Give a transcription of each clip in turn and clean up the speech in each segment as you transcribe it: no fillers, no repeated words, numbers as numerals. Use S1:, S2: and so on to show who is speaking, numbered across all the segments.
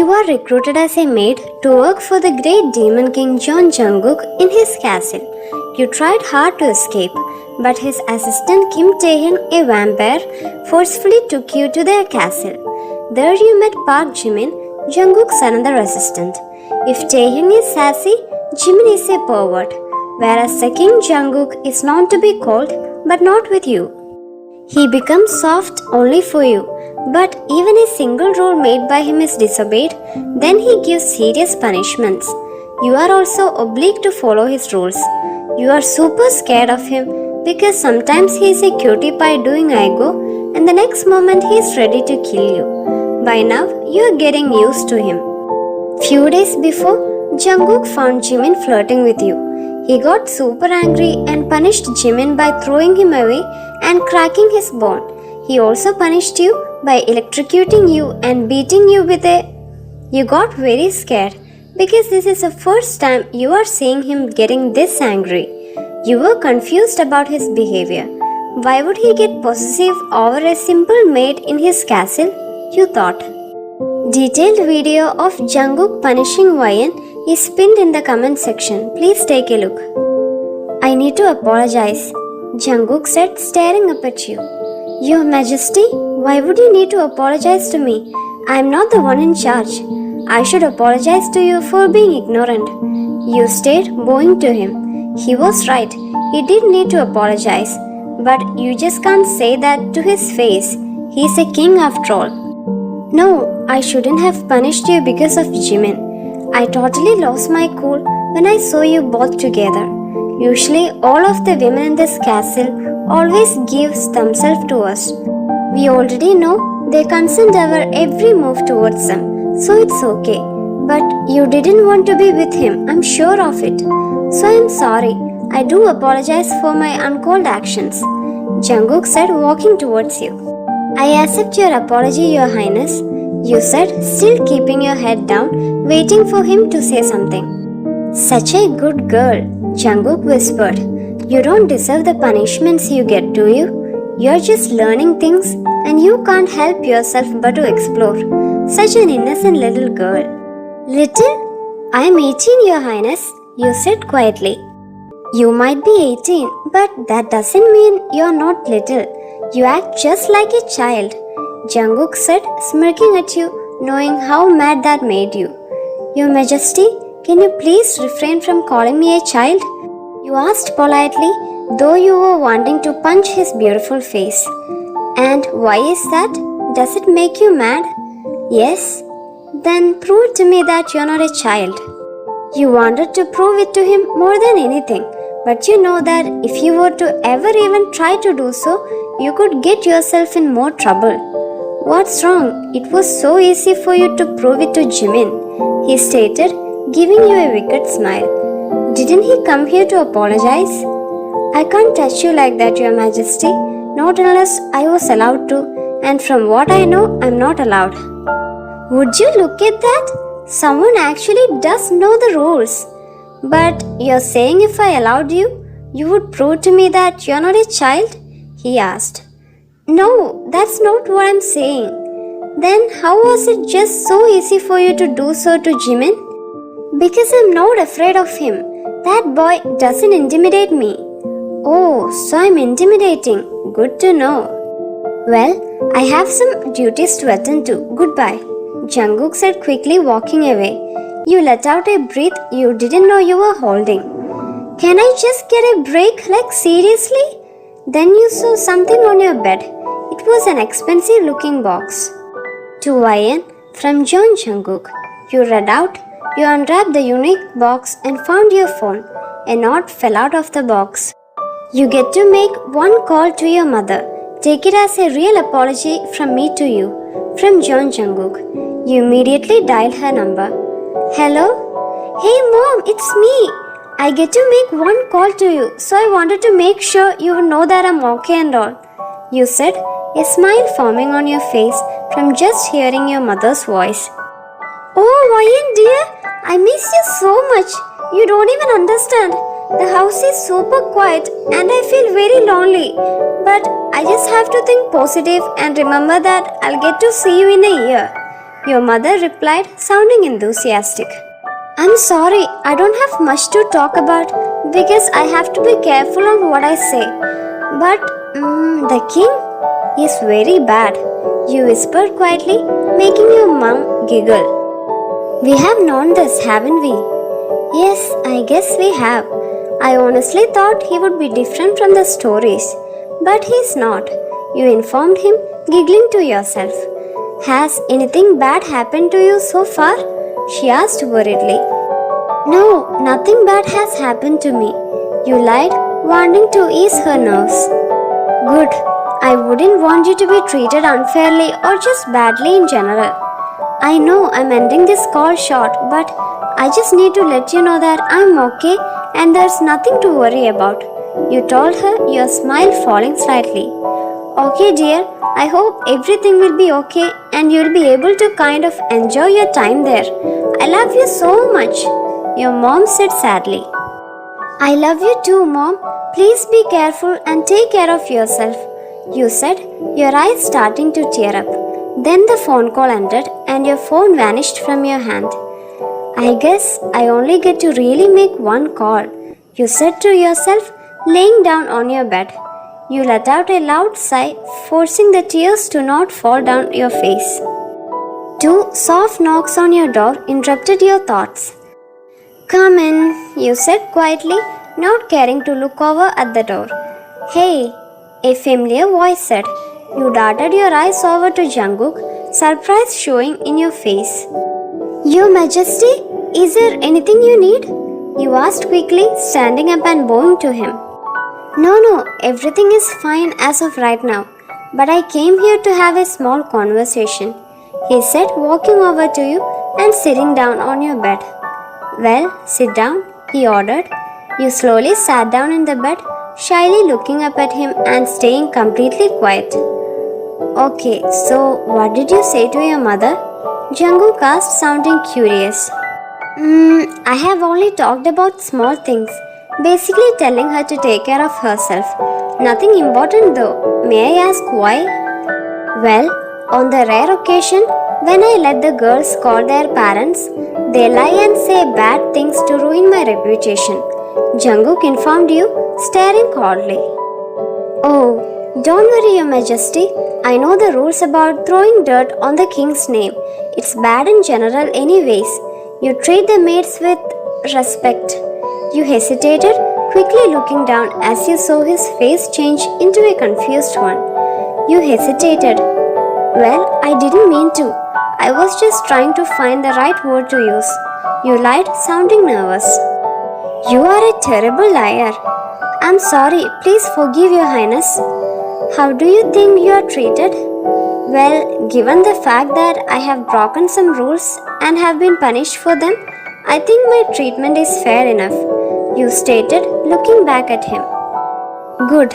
S1: You are recruited as a maid to work for the great demon king Jungkook in his castle. You tried hard to escape, but his assistant Kim Taehyun, a vampire, forcefully took you to their castle. There you met Park Jimin, Jungkook's another assistant. If Taehyun is sassy, Jimin is a pervert, whereas the king Jungkook is known to be cold, but not with you. He becomes soft only for you, but even a single rule made by him is disobeyed, then he gives serious punishments. You are also obliged to follow his rules. You are super scared of him because sometimes he is a cutie pie doing ego and the next moment he is ready to kill you. By now, you are getting used to him. Few days before, Jungkook found Jimin flirting with you. He got super angry and punished Jimin by throwing him away and cracking his bone. He also punished you by electrocuting you and beating you with a... You got very scared because this is the first time you are seeing him getting this angry. You were confused about his behavior. Why would he get possessive over a simple maid in his castle? You thought. Detailed video of Jungkook punishing YN is pinned in the comment section. Please take a look. I need to apologize, Jungkook said, staring up at you. Your Majesty, why would you need to apologize to me? I am not the one in charge. I should apologize to you for being ignorant. You stayed bowing to him. He was right. He did need to apologize. But you just can't say that to his face. He's a king after all. No, I shouldn't have punished you because of Jimin. I totally lost my cool when I saw you both together. Usually all of the women in this castle always gives themselves to us. We already know they consent our every move towards them, so it's okay. But you didn't want to be with him, I'm sure of it. So I'm sorry. I do apologize for my uncalled actions, Jungkook said, walking towards you. I accept your apology, Your Highness, you said, still keeping your head down, waiting for him to say something. Such a good girl, Jungkook whispered. You don't deserve the punishments you get, do you? You're just learning things and you can't help yourself but to explore. Such an innocent little girl. Little? I'm 18, Your Highness, you said quietly. You might be 18, but that doesn't mean you're not little. You act just like a child, Jungkook said, smirking at you, knowing how mad that made you. Your Majesty, can you please refrain from calling me a child? You asked politely, though you were wanting to punch his beautiful face. And why is that? Does it make you mad? Yes? Then prove to me that you're not a child. You wanted to prove it to him more than anything, but you know that if you were to ever even try to do so, you could get yourself in more trouble. What's wrong? It was so easy for you to prove it to Jimin, he stated, giving you a wicked smile. Didn't he come here to apologize? I can't touch you like that, Your Majesty, not unless I was allowed to, and from what I know, I'm not allowed. Would you look at that? Someone actually does know the rules. But you're saying if I allowed you, you would prove to me that you're not a child? He asked. No, that's not what I'm saying. Then how was it just so easy for you to do so to Jimin? Because I'm not afraid of him. That boy doesn't intimidate me. Oh, so I'm intimidating. Good to know. Well, I have some duties to attend to. Goodbye, Jungkook said quickly, walking away. You let out a breath you didn't know you were holding. Can I just get a break? Like seriously? Then you saw something on your bed. It was an expensive looking box. To YN from John Jungkook. You read out. You unwrapped the unique box and found your phone. A knot fell out of the box. You get to make one call to your mother. Take it as a real apology from me to you. From John Jungkook. You immediately dialed her number. Hello? Hey mom, it's me. I get to make one call to you, so I wanted to make sure you would know that I'm okay and all. You said, a smile forming on your face from just hearing your mother's voice. Oh, Ryan dear, I miss you so much. You don't even understand. The house is super quiet and I feel very lonely. But I just have to think positive and remember that I'll get to see you in a year. Your mother replied, sounding enthusiastic. I'm sorry, I don't have much to talk about because I have to be careful on what I say. But the king is very bad, you whispered quietly, making your mom giggle. We have known this, haven't we? Yes, I guess we have. I honestly thought he would be different from the stories, but he's not. You informed him, giggling to yourself. Has anything bad happened to you so far? She asked worriedly. No, nothing bad has happened to me. You lied, wanting to ease her nerves. Good. I wouldn't want you to be treated unfairly or just badly in general. I know I'm ending this call short, but I just need to let you know that I'm okay and there's nothing to worry about. You told her, your smile falling slightly. Okay dear, I hope everything will be okay and you'll be able to kind of enjoy your time there. I love you so much, your mom said sadly. I love you too, Mom. Please be careful and take care of yourself, you said, your eyes starting to tear up. Then the phone call ended and your phone vanished from your hand. I guess I only get to really make one call, you said to yourself, laying down on your bed. You let out a loud sigh, forcing the tears to not fall down your face. 2 soft knocks on your door interrupted your thoughts. Come in, you said quietly, not caring to look over at the door. Hey, a familiar voice said. You darted your eyes over to Jungkook, surprise showing in your face. Your Majesty, is there anything you need? You asked quickly, standing up and bowing to him. No, everything is fine as of right now, but I came here to have a small conversation, he said, walking over to you and sitting down on your bed. Well, sit down, he ordered. You slowly sat down in the bed, shyly looking up at him and staying completely quiet. Okay, so what did you say to your mother? Jungkook asked, sounding curious. I have only talked about small things, basically telling her to take care of herself. Nothing important though. May I ask why? Well, on the rare occasion when I let the girls call their parents, they lie and say bad things to ruin my reputation. Jungkook informed you, staring coldly. Oh, don't worry, Your Majesty. I know the rules about throwing dirt on the king's name. It's bad in general anyways. You treat the maids with respect. You hesitated, quickly looking down as you saw his face change into a confused one. You hesitated. Well, I didn't mean to. I was just trying to find the right word to use. You lied, sounding nervous. You are a terrible liar. I'm sorry, please forgive Your Highness. How do you think you are treated? Well, given the fact that I have broken some rules and have been punished for them, I think my treatment is fair enough, you stated, looking back at him. Good.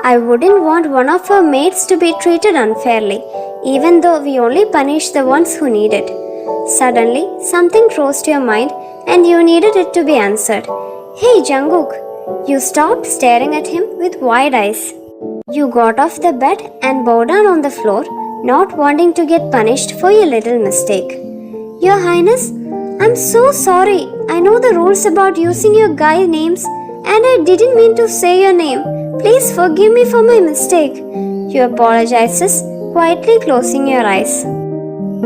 S1: I wouldn't want one of our maids to be treated unfairly, even though we only punish the ones who need it. Suddenly, something crossed your mind and you needed it to be answered. Hey Jungkook! You stopped staring at him with wide eyes. You got off the bed and bowed down on the floor, not wanting to get punished for your little mistake. Your Highness, I'm so sorry. I know the rules about using your guy names and I didn't mean to say your name. Please forgive me for my mistake. You apologizes, quietly closing your eyes.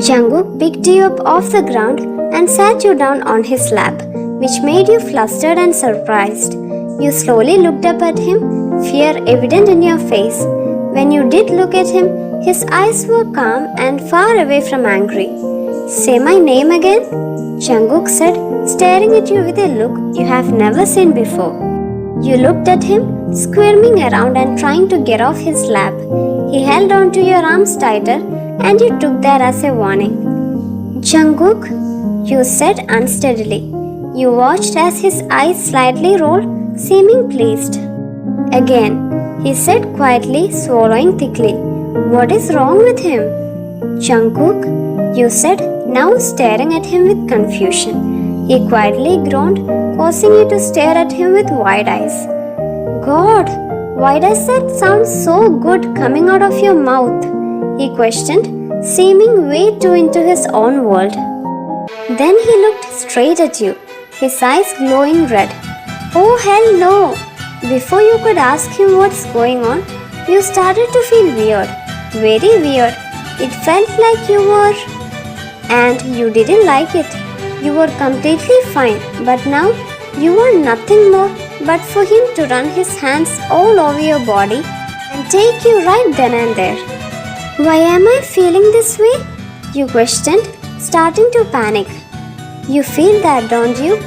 S1: Jungkook picked you up off the ground and sat you down on his lap, which made you flustered and surprised. You slowly looked up at him, fear evident in your face. When you did look at him, his eyes were calm and far away from angry. Say my name again, Jungkook said, staring at you with a look you have never seen before. You looked at him, squirming around and trying to get off his lap. He held on to your arms tighter and you took that as a warning. Jungkook, you said unsteadily. You watched as his eyes slightly rolled, seeming pleased. Again, he said quietly, swallowing thickly. What is wrong with him? Jungkook, you said, now staring at him with confusion. He quietly groaned, causing you to stare at him with wide eyes. God, why does that sound so good coming out of your mouth? He questioned, seeming way too into his own world. Then he looked straight at you, his eyes glowing red. Oh hell no! Before you could ask him what's going on, you started to feel weird. Very weird. It felt like you were... And you didn't like it. You were completely fine, but now you want nothing more but for him to run his hands all over your body and take you right then and there. Why am I feeling this way? You questioned, starting to panic. You feel that, don't you?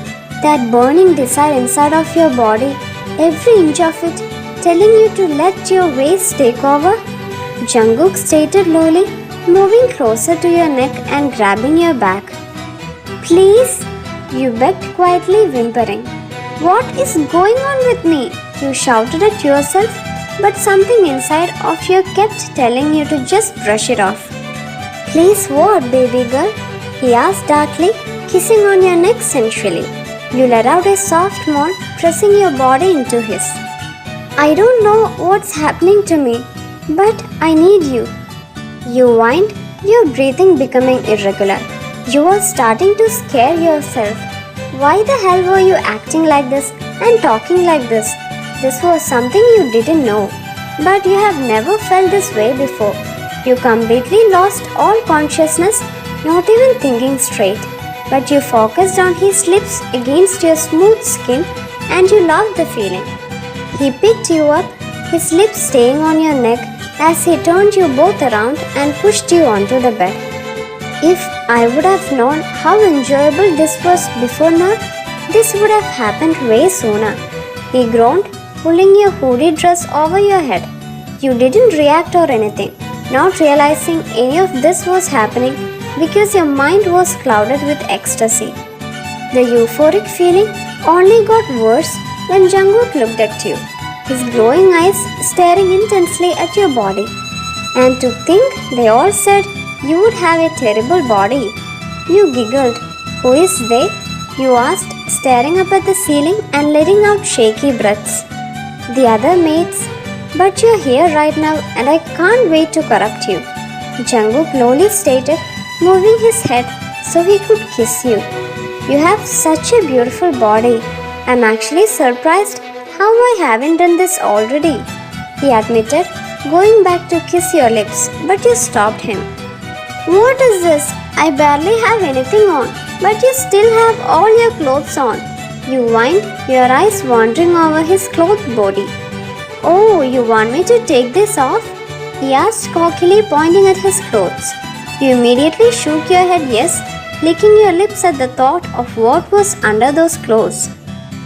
S1: That burning desire inside of your body, every inch of it, telling you to let your waist take over? Jungkook stated lowly, moving closer to your neck and grabbing your back. Please, you begged quietly, whimpering. What is going on with me? You shouted at yourself, but something inside of you kept telling you to just brush it off. Please what, baby girl? He asked darkly, kissing on your neck sensually. You let out a soft moan, pressing your body into his. I don't know what's happening to me, but I need you. You whined, your breathing becoming irregular. You were starting to scare yourself. Why the hell were you acting like this and talking like this? This was something you didn't know, but you have never felt this way before. You completely lost all consciousness, not even thinking straight. But you focused on his lips against your smooth skin and you loved the feeling. He picked you up, his lips staying on your neck as he turned you both around and pushed you onto the bed. If I would have known how enjoyable this was before now, this would have happened way sooner. He groaned, pulling your hoodie dress over your head. You didn't react or anything, not realizing any of this was happening because your mind was clouded with ecstasy. The euphoric feeling only got worse when Jungkook looked at you, his glowing eyes staring intensely at your body. And to think they all said you would have a terrible body. You giggled. Who is they? You asked, staring up at the ceiling and letting out shaky breaths. The other mates. But you're here right now and I can't wait to corrupt you. Jungkook lowly stated, moving his head so he could kiss you. You have such a beautiful body. I'm actually surprised how I haven't done this already. He admitted, going back to kiss your lips, but you stopped him. What is this? I barely have anything on, but you still have all your clothes on. You whined, your eyes wandering over his clothed body. Oh, you want me to take this off? He asked cockily, pointing at his clothes. You immediately shook your head yes, licking your lips at the thought of what was under those clothes.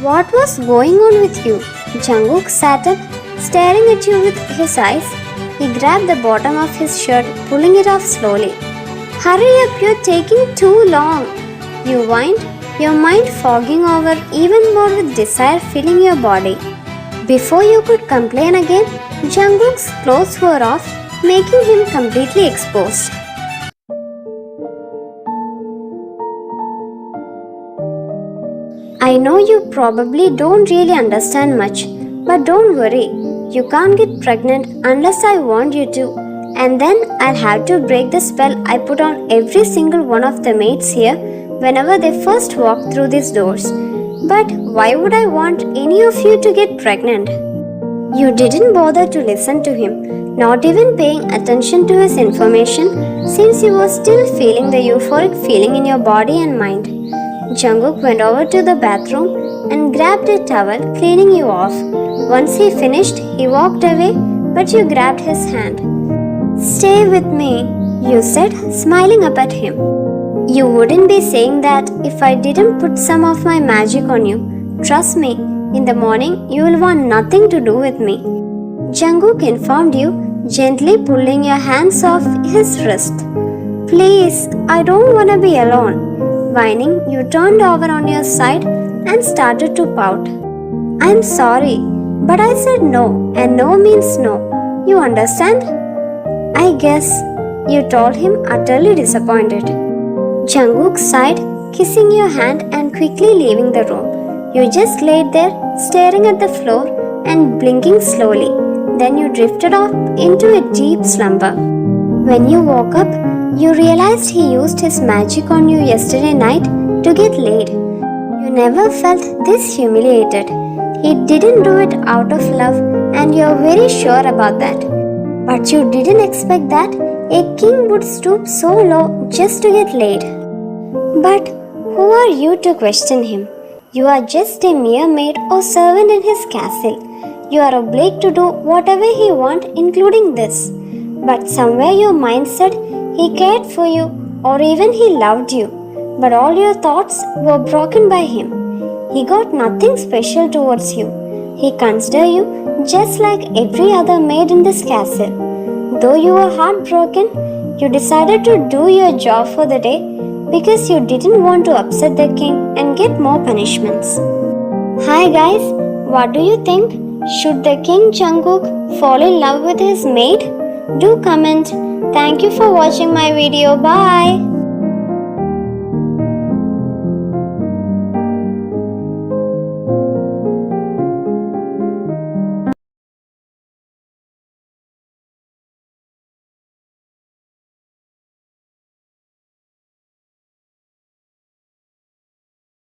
S1: What was going on with you? Jungkook sat up, staring at you with his eyes. He grabbed the bottom of his shirt, pulling it off slowly. Hurry up, you're taking too long. You whined, your mind fogging over even more with desire filling your body. Before you could complain again, Jungkook's clothes were off, making him completely exposed. I know you probably don't really understand much, but don't worry. You can't get pregnant unless I want you to, and then I'll have to break the spell I put on every single one of the mates here whenever they first walk through these doors. But why would I want any of you to get pregnant? You didn't bother to listen to him, not even paying attention to his information since you were still feeling the euphoric feeling in your body and mind. Jungkook went over to the bathroom and grabbed a towel, cleaning you off. Once he finished, he walked away, but you grabbed his hand. Stay with me, you said, smiling up at him. You wouldn't be saying that if I didn't put some of my magic on you. Trust me, in the morning you will want nothing to do with me. Jungkook informed you, gently pulling your hands off his wrist. Please, I don't want to be alone. Whining, you turned over on your side and started to pout. I'm sorry, but I said no, and no means no. You understand? I guess, you told him, utterly disappointed. Jungkook sighed, kissing your hand and quickly leaving the room. You just laid there, staring at the floor and blinking slowly. Then you drifted off into a deep slumber. When you woke up, you realized he used his magic on you yesterday night to get laid. You never felt this humiliated. He didn't do it out of love, and you're very sure about that. But you didn't expect that a king would stoop so low just to get laid. But who are you to question him? You are just a mere maid or servant in his castle. You are obliged to do whatever he wants, including this. But somewhere your mind said he cared for you or even he loved you. But all your thoughts were broken by him. He got nothing special towards you. He considered you just like every other maid in this castle. Though you were heartbroken, you decided to do your job for the day because you didn't want to upset the king and get more punishments. Hi guys, what do you think? Should the King Jungkook fall in love with his maid? Do comment. Thank you for watching my video. Bye.